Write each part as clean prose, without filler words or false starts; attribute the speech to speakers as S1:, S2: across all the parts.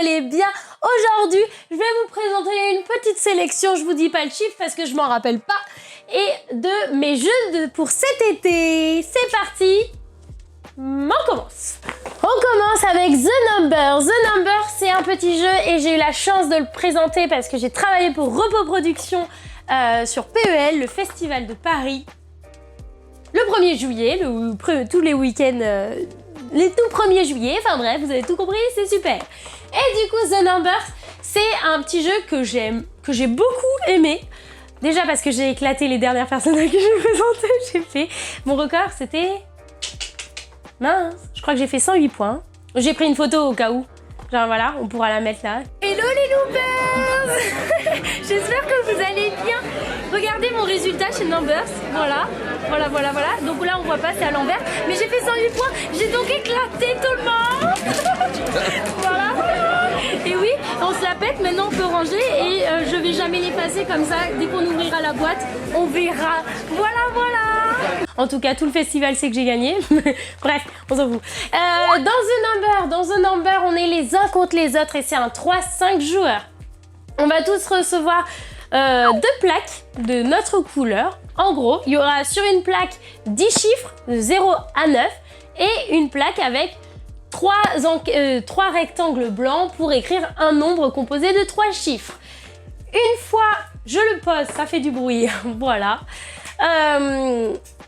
S1: allez bien. Aujourd'hui, je vais vous présenter une petite sélection, je vous dis pas le chiffre parce que je m'en rappelle pas, et de mes jeux pour cet été. C'est parti, on commence. On commence avec The Number. The Number, c'est un petit jeu et j'ai eu la chance de le présenter parce que j'ai travaillé pour Repos Productions sur PEL, le festival de Paris, le 1er juillet, tous les week-ends, les tout 1er juillet, enfin bref, vous avez tout compris, c'est super. Et du coup, The Numbers, c'est un petit jeu que j'ai beaucoup aimé. Déjà parce que j'ai éclaté les dernières personnes que je présentais, j'ai fait. Mon record, c'était... mince, je crois que j'ai fait 108 points. J'ai pris une photo au cas où. Genre voilà, on pourra la mettre là. Hello les loopers. J'espère que vous allez bien. Regardez mon résultat chez Numbers. Voilà. Donc là on voit pas, c'est à l'envers. Mais j'ai fait 108 points. J'ai donc éclaté tout le monde. Voilà. Et oui, on se la pète, maintenant on peut ranger et je vais jamais l'effacer comme ça. Dès qu'on ouvrira la boîte, on verra. Voilà. En tout cas, tout le festival sait que j'ai gagné. Bref, on s'en fout. Dans The Number, on est les uns contre les autres et c'est un 3-5 joueurs. On va tous recevoir 2 plaques de notre couleur. En gros, il y aura sur une plaque 10 chiffres de 0 à 9 et une plaque avec 3 rectangles blancs pour écrire un nombre composé de 3 chiffres. Une fois je le pose, ça fait du bruit, voilà.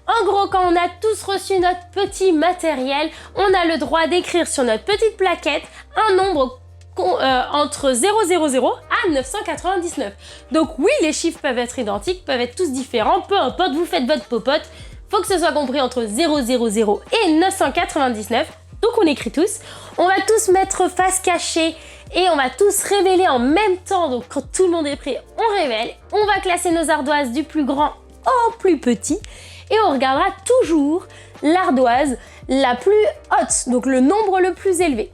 S1: En gros, quand on a tous reçu notre petit matériel, on a le droit d'écrire sur notre petite plaquette un nombre entre 000 à 999. Donc oui, les chiffres peuvent être identiques, peuvent être tous différents, peu importe, vous faites votre popote. Faut que ce soit compris entre 000 et 999. Donc on écrit tous. On va tous mettre face cachée et on va tous révéler en même temps. Donc quand tout le monde est prêt, on révèle. On va classer nos ardoises du plus grand au plus petit. Et on regardera toujours l'ardoise la plus haute, donc le nombre le plus élevé.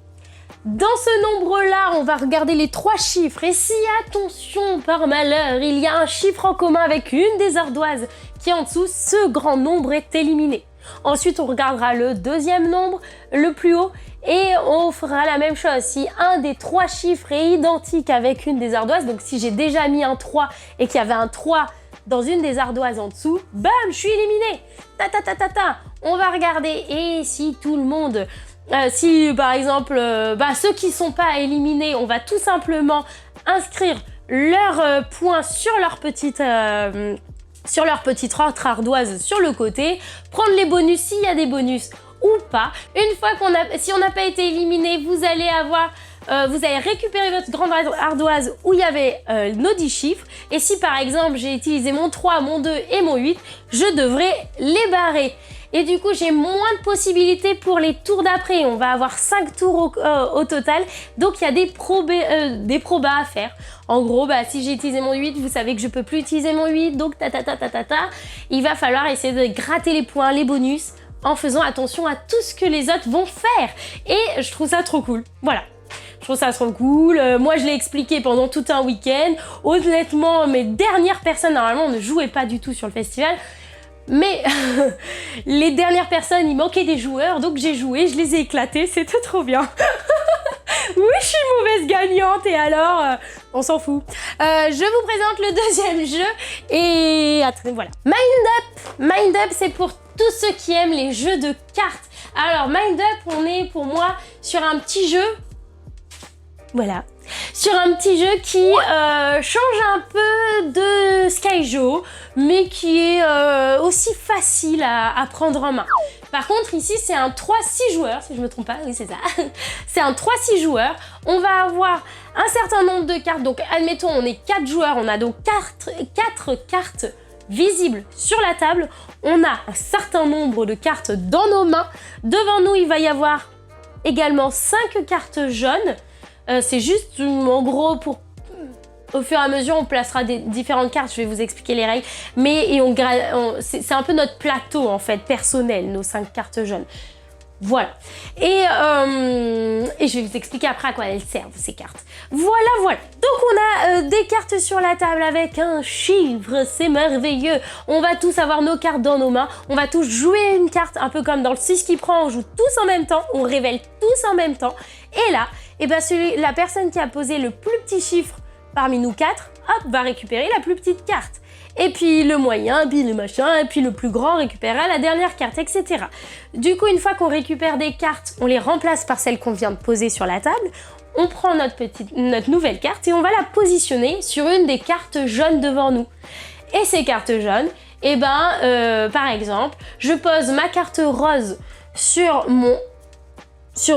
S1: Dans ce nombre-là, on va regarder les 3 chiffres. Et si, attention, par malheur, il y a un chiffre en commun avec une des ardoises qui est en dessous, ce grand nombre est éliminé. Ensuite, on regardera le deuxième nombre, le plus haut, et on fera la même chose. Si un des 3 chiffres est identique avec une des ardoises, donc si j'ai déjà mis un 3 et qu'il y avait un 3 dans une des ardoises en dessous, bam, je suis éliminée. On va regarder et si tout le monde, si par exemple, ceux qui sont pas éliminés, on va tout simplement inscrire leurs points sur leur petite autre ardoise sur le côté, prendre les bonus s'il y a des bonus ou pas. Une fois si on n'a pas été éliminé, vous allez récupérer votre grande ardoise où il y avait nos 10 chiffres. Et si par exemple j'ai utilisé mon 3, mon 2 et mon 8, je devrais les barrer. Et du coup, j'ai moins de possibilités pour les tours d'après. On va avoir 5 tours au total. Donc, il y a des probas à faire. En gros, si j'ai utilisé mon 8, vous savez que je peux plus utiliser mon 8. Donc, il va falloir essayer de gratter les points, les bonus, en faisant attention à tout ce que les autres vont faire. Et je trouve ça trop cool. Voilà. Je trouve ça trop cool. Moi, je l'ai expliqué pendant tout un week-end. Honnêtement, mes dernières personnes, normalement, ne jouaient pas du tout sur le festival. Mais les dernières personnes, il manquait des joueurs, donc j'ai joué, je les ai éclatés, c'était trop bien. Oui, je suis mauvaise gagnante et alors, on s'en fout. Je vous présente le deuxième jeu et attendez, voilà. Mind Up, c'est pour tous ceux qui aiment les jeux de cartes. Alors, Mind Up, on est pour moi sur un petit jeu. Voilà. Sur un petit jeu qui change un peu de Skyjo, mais qui est aussi facile à prendre en main. Par contre, ici, c'est un 3-6 joueurs, si je me trompe pas, oui, c'est ça. C'est un 3-6 joueurs. On va avoir un certain nombre de cartes. Donc, admettons, on est 4 joueurs. On a donc 4 cartes visibles sur la table. On a un certain nombre de cartes dans nos mains. Devant nous, il va y avoir également 5 cartes jaunes. C'est juste, en gros, au fur et à mesure, on placera des différentes cartes. Je vais vous expliquer les règles. Mais c'est un peu notre plateau, en fait, personnel, nos 5 cartes jaunes. Voilà. Et je vais vous expliquer après à quoi elles servent, ces cartes. Voilà, voilà. Donc on a des cartes sur la table avec un chiffre, c'est merveilleux. On va tous avoir nos cartes dans nos mains. On va tous jouer une carte, un peu comme dans le 6 qui prend, on joue tous en même temps, on révèle tous en même temps. Et là, eh ben la personne qui a posé le plus petit chiffre parmi nous quatre, hop, va récupérer la plus petite carte. Et puis le moyen, puis le machin, et puis le plus grand récupérera la dernière carte, etc. Du coup, une fois qu'on récupère des cartes, on les remplace par celles qu'on vient de poser sur la table, on prend notre nouvelle carte et on va la positionner sur une des cartes jaunes devant nous. Et ces cartes jaunes, eh ben, par exemple, je pose ma carte rose sur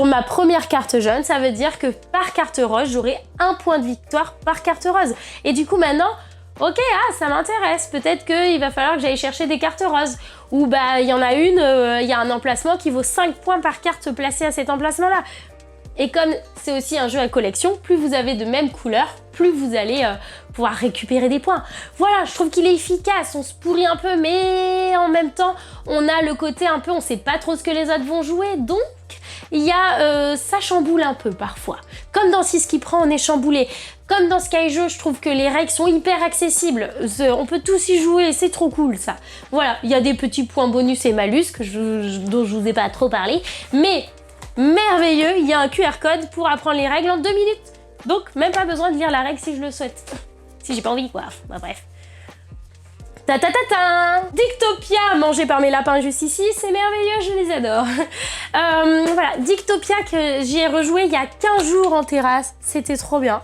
S1: ma première carte jaune, ça veut dire que par carte rose, j'aurai un point de victoire par carte rose. Et du coup, maintenant, ok, ça m'intéresse. Peut-être qu'il va falloir que j'aille chercher des cartes roses. Ou bah, il y en a une, il y a un emplacement qui vaut 5 points par carte placée à cet emplacement-là. Et comme c'est aussi un jeu à collection, plus vous avez de même couleur, plus vous allez pouvoir récupérer des points. Voilà, je trouve qu'il est efficace. On se pourrit un peu, mais en même temps, on a le côté un peu, on sait pas trop ce que les autres vont jouer. Donc, il y a, ça chamboule un peu parfois. Comme dans 6 qui prend, on est chamboulé. Comme dans Skyjo, je trouve que les règles sont hyper accessibles. On peut tous y jouer, c'est trop cool ça. Voilà, il y a des petits points bonus et malus dont je vous ai pas trop parlé. Mais merveilleux, il y a un QR code pour apprendre les règles en 2 minutes. Donc même pas besoin de lire la règle si je le souhaite. Si j'ai pas envie quoi, bah, bref. Ta ta ta ta. Dictopia, mangé par mes lapins juste ici, c'est merveilleux, je les adore. Voilà, Dictopia que j'y ai rejoué il y a 15 jours en terrasse, c'était trop bien.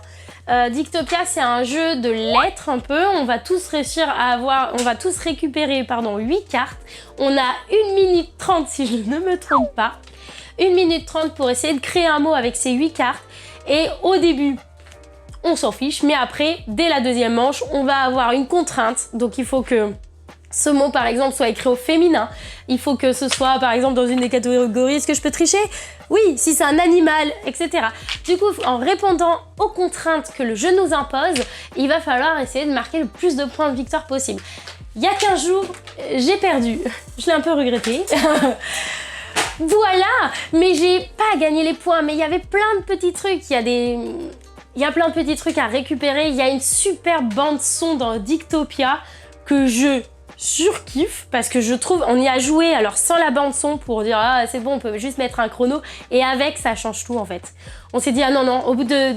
S1: Dictopia, c'est un jeu de lettres un peu. On va tous réussir à avoir, on va tous récupérer, 8 cartes. On a 1 minute 30 si je ne me trompe pas. 1 minute 30 pour essayer de créer un mot avec ces 8 cartes. Et au début, on s'en fiche, mais après, dès la deuxième manche, on va avoir une contrainte. Donc il faut que ce mot, par exemple, soit écrit au féminin. Il faut que ce soit, par exemple, dans une des catégories. Est-ce que je peux tricher? Oui, si c'est un animal, etc. Du coup, en répondant aux contraintes que le jeu nous impose, il va falloir essayer de marquer le plus de points de victoire possible. Il y a 15 jours, j'ai perdu. Je l'ai un peu regretté. Voilà, mais j'ai pas gagné les points. Mais il y avait plein de petits trucs. Il y a plein de petits trucs à récupérer. Il y a une super bande son dans Dictopia que je surkiffe parce que je trouve, on y a joué alors sans la bande son pour dire ah c'est bon, on peut juste mettre un chrono, et avec ça change tout en fait. On s'est dit ah non, au bout de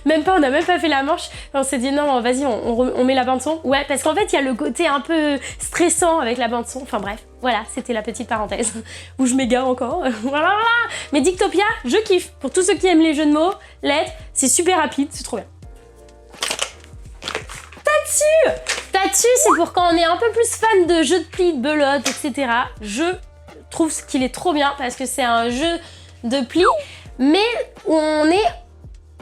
S1: même pas, on n'a même pas fait la manche, on s'est dit non, vas-y, on met la bande son. Ouais, parce qu'en fait il y a le côté un peu stressant avec la bande son. Enfin bref, voilà, c'était la petite parenthèse où je m'égare encore. Voilà. Mais Dictopia, je kiffe. Pour tous ceux qui aiment les jeux de mots, lettres, c'est super rapide, c'est trop bien. Tatsu, c'est pour quand on est un peu plus fan de jeux de plis, de belote, etc. Je trouve qu'il est trop bien parce que c'est un jeu de plis, mais où on est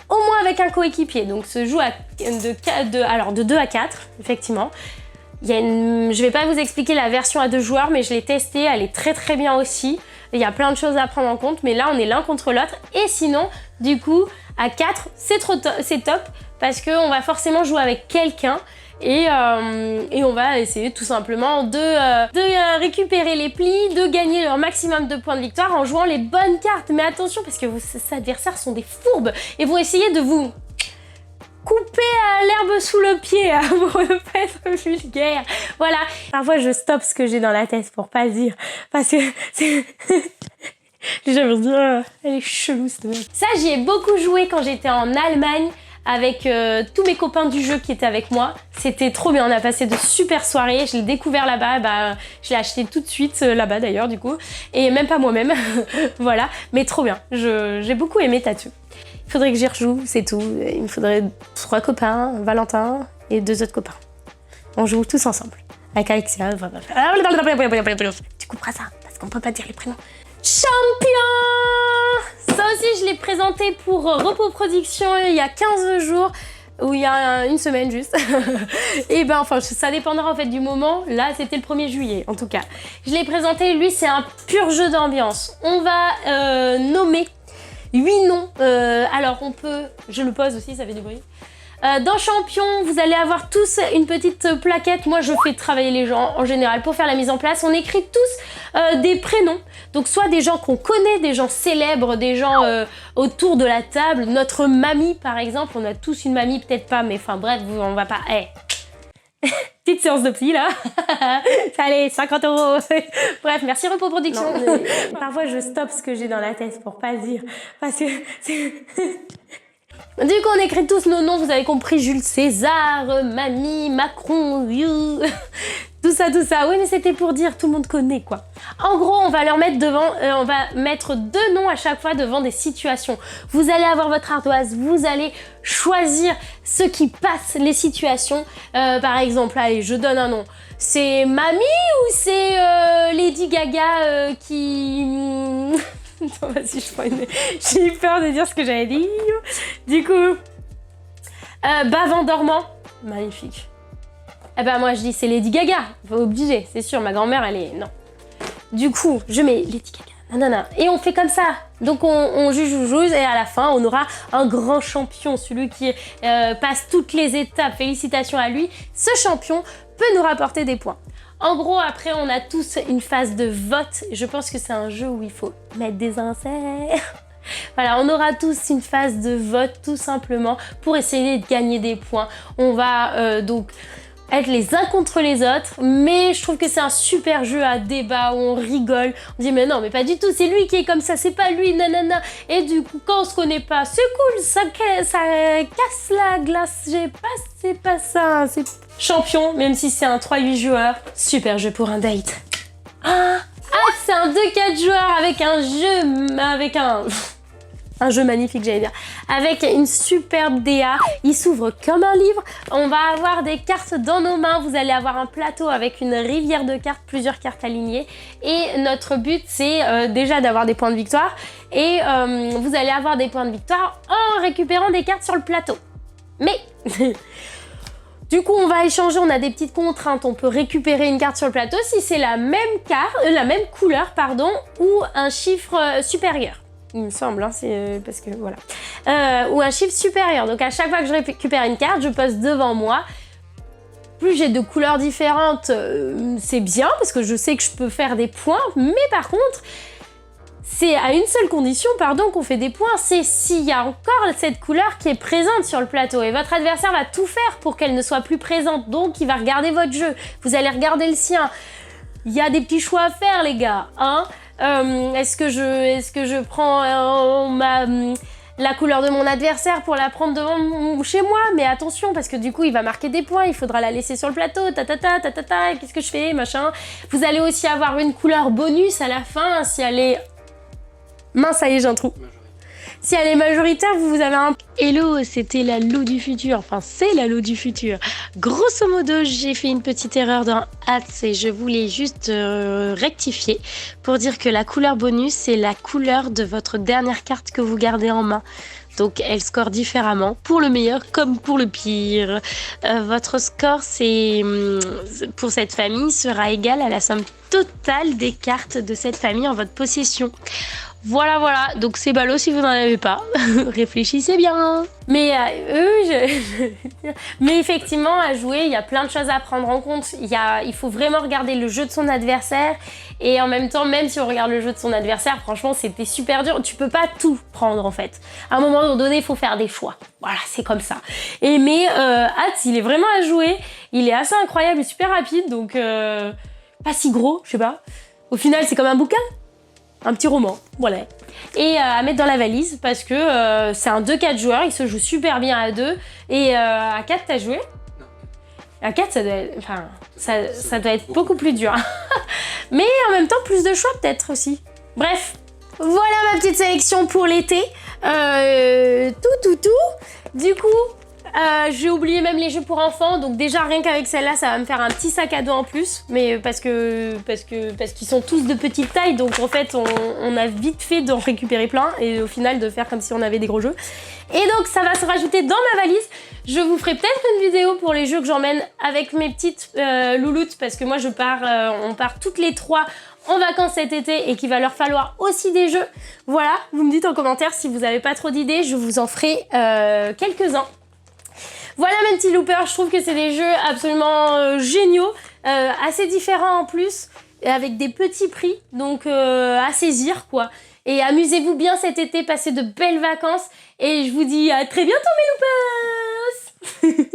S1: au moins avec un coéquipier. Donc se joue de 2 à 4, effectivement. Je vais pas vous expliquer la version à 2 joueurs, mais je l'ai testée, elle est très très bien aussi. Il y a plein de choses à prendre en compte, mais là on est l'un contre l'autre. Et sinon, du coup, à 4, c'est top parce qu'on va forcément jouer avec quelqu'un. Et on va essayer tout simplement de récupérer les plis, de gagner leur maximum de points de victoire en jouant les bonnes cartes. Mais attention, parce que vos adversaires sont des fourbes et vont essayer de vous couper l'herbe sous le pied pour ne pas être vulgaire. Voilà. Parfois, je stoppe ce que j'ai dans la tête pour pas le dire. Parce que c'est... Les gens vont se dire, elle est chelou cette meuf. Ça, j'y ai beaucoup joué quand j'étais en Allemagne avec tous mes copains du jeu qui étaient avec moi. C'était trop bien, on a passé de super soirées. Je l'ai découvert là-bas, je l'ai acheté tout de suite là-bas d'ailleurs du coup. Et même pas moi-même, voilà. Mais trop bien, j'ai beaucoup aimé Tatsu. Il faudrait que j'y rejoue, c'est tout. Il me faudrait 3 copains, Valentin et 2 autres copains. On joue tous ensemble. Avec Alexia. Tu couperas ça, parce qu'on peut pas dire les prénoms. Champion! Ça aussi, je l'ai présenté pour Repos Production il y a 15 jours, ou il y a une semaine juste. Et ben, enfin, ça dépendra en fait du moment. Là, c'était le 1er juillet, en tout cas. Je l'ai présenté, lui, c'est un pur jeu d'ambiance. On va nommer 8 noms. Alors, on peut... Je le pose aussi, ça fait du bruit. Dans champion, vous allez avoir tous une petite plaquette. Moi, je fais travailler les gens en général pour faire la mise en place. On écrit tous des prénoms. Donc, soit des gens qu'on connaît, des gens célèbres, des gens autour de la table. Notre mamie, par exemple. On a tous une mamie, peut-être pas, mais enfin bref, on va pas... Hey. Petite séance de psy là. Allez, 50 €. Bref, merci Repos Production. Parfois je stoppe ce que j'ai dans la tête pour pas dire. Parce que du coup, on écrit tous nos noms, vous avez compris, Jules César, Mamie, Macron, tout ça. Oui, mais c'était pour dire, tout le monde connaît, quoi. En gros, on va leur mettre devant, on va mettre 2 noms à chaque fois devant des situations. Vous allez avoir votre ardoise, vous allez choisir ce qui passe les situations. Par exemple, allez, je donne un nom. C'est Mamie ou c'est Lady Gaga qui... Non, vas-y, j'ai eu peur de dire ce que j'avais dit. Du coup, Bave en dormant. Magnifique. Eh ben moi, je dis c'est Lady Gaga. Faut obligé, c'est sûr. Ma grand-mère, elle est... Non. Du coup, je mets Lady Gaga. Nanana. Et on fait comme ça. Donc, on juge et à la fin, on aura un grand champion. Celui qui passe toutes les étapes. Félicitations à lui. Ce champion peut nous rapporter des points. En gros, après, on a tous une phase de vote. Je pense que c'est un jeu où il faut mettre des inserts. Voilà, on aura tous une phase de vote, tout simplement, pour essayer de gagner des points. On va donc être les uns contre les autres, mais je trouve que c'est un super jeu à débat où on rigole. On dit mais non, mais pas du tout, c'est lui qui est comme ça, c'est pas lui, nanana. Et du coup, quand on se connaît pas, c'est cool, ça casse la glace. C'est pas ça, c'est... Champion, même si c'est un 3-8 joueurs, super jeu pour un date. Ah, c'est un 2-4 joueurs avec un jeu magnifique, j'allais dire, avec une superbe DA. Il s'ouvre comme un livre. On va avoir des cartes dans nos mains. Vous allez avoir un plateau avec une rivière de cartes, plusieurs cartes alignées. Et notre but, c'est déjà d'avoir des points de victoire. Et vous allez avoir des points de victoire en récupérant des cartes sur le plateau. Mais... Du coup, on va échanger, on a des petites contraintes. On peut récupérer une carte sur le plateau si c'est la même couleur, ou un chiffre supérieur. Il me semble, hein, c'est parce que voilà. Ou un chiffre supérieur. Donc à chaque fois que je récupère une carte, je pose devant moi. Plus j'ai de couleurs différentes, c'est bien parce que je sais que je peux faire des points. Mais par contre, c'est à une seule condition, qu'on fait des points, c'est s'il y a encore cette couleur qui est présente sur le plateau. Et votre adversaire va tout faire pour qu'elle ne soit plus présente. Donc, il va regarder votre jeu. Vous allez regarder le sien. Il y a des petits choix à faire, les gars. Hein, est-ce que je prends la couleur de mon adversaire pour la prendre devant chez moi? Mais attention, parce que du coup, il va marquer des points. Il faudra la laisser sur le plateau. Qu'est-ce que je fais, machin. Vous allez aussi avoir une couleur bonus à la fin, si elle est... Mince, ça y est, j'ai un trou. Si elle est majoritaire, vous avez un... Hello, c'était la Lou du futur. Enfin, c'est la Lou du futur. Grosso modo, j'ai fait une petite erreur dans Hats et je voulais juste rectifier pour dire que la couleur bonus, c'est la couleur de votre dernière carte que vous gardez en main. Donc, elle score différemment, pour le meilleur comme pour le pire. Votre score, pour cette famille, sera égal à la somme totale des cartes de cette famille en votre possession. Voilà, donc c'est ballot si vous n'en avez pas. Réfléchissez bien. Mais mais effectivement, à jouer, il y a plein de choses à prendre en compte. Il faut vraiment regarder le jeu de son adversaire. Et en même temps, même si on regarde le jeu de son adversaire, franchement, c'était super dur. Tu peux pas tout prendre, en fait. À un moment donné, il faut faire des choix. Voilà, c'est comme ça. Mais Hats, il est vraiment à jouer. Il est assez incroyable et super rapide. Donc, pas si gros, je sais pas. Au final, c'est comme un bouquin. Un petit roman, voilà. Et à mettre dans la valise parce que c'est un 2-4 joueurs, il se joue super bien à 2. Et à 4, t'as joué? Non. À 4, ça doit être beaucoup plus dur. Mais en même temps, plus de choix peut-être aussi. Bref, voilà ma petite sélection pour l'été. Du coup, j'ai oublié même les jeux pour enfants, donc déjà rien qu'avec celle-là, ça va me faire un petit sac à dos en plus, mais parce qu'ils sont tous de petite taille, donc en fait on a vite fait d'en récupérer plein et au final de faire comme si on avait des gros jeux. Et donc ça va se rajouter dans ma valise. Je vous ferai peut-être une vidéo pour les jeux que j'emmène avec mes petites louloutes, parce que moi on part toutes les 3 en vacances cet été et qu'il va leur falloir aussi des jeux. Voilà, vous me dites en commentaire si vous n'avez pas trop d'idées, je vous en ferai quelques-uns. Voilà mes petits loopers, je trouve que c'est des jeux absolument géniaux, assez différents en plus, avec des petits prix, donc à saisir quoi. Et amusez-vous bien cet été, passez de belles vacances et je vous dis à très bientôt mes loopers.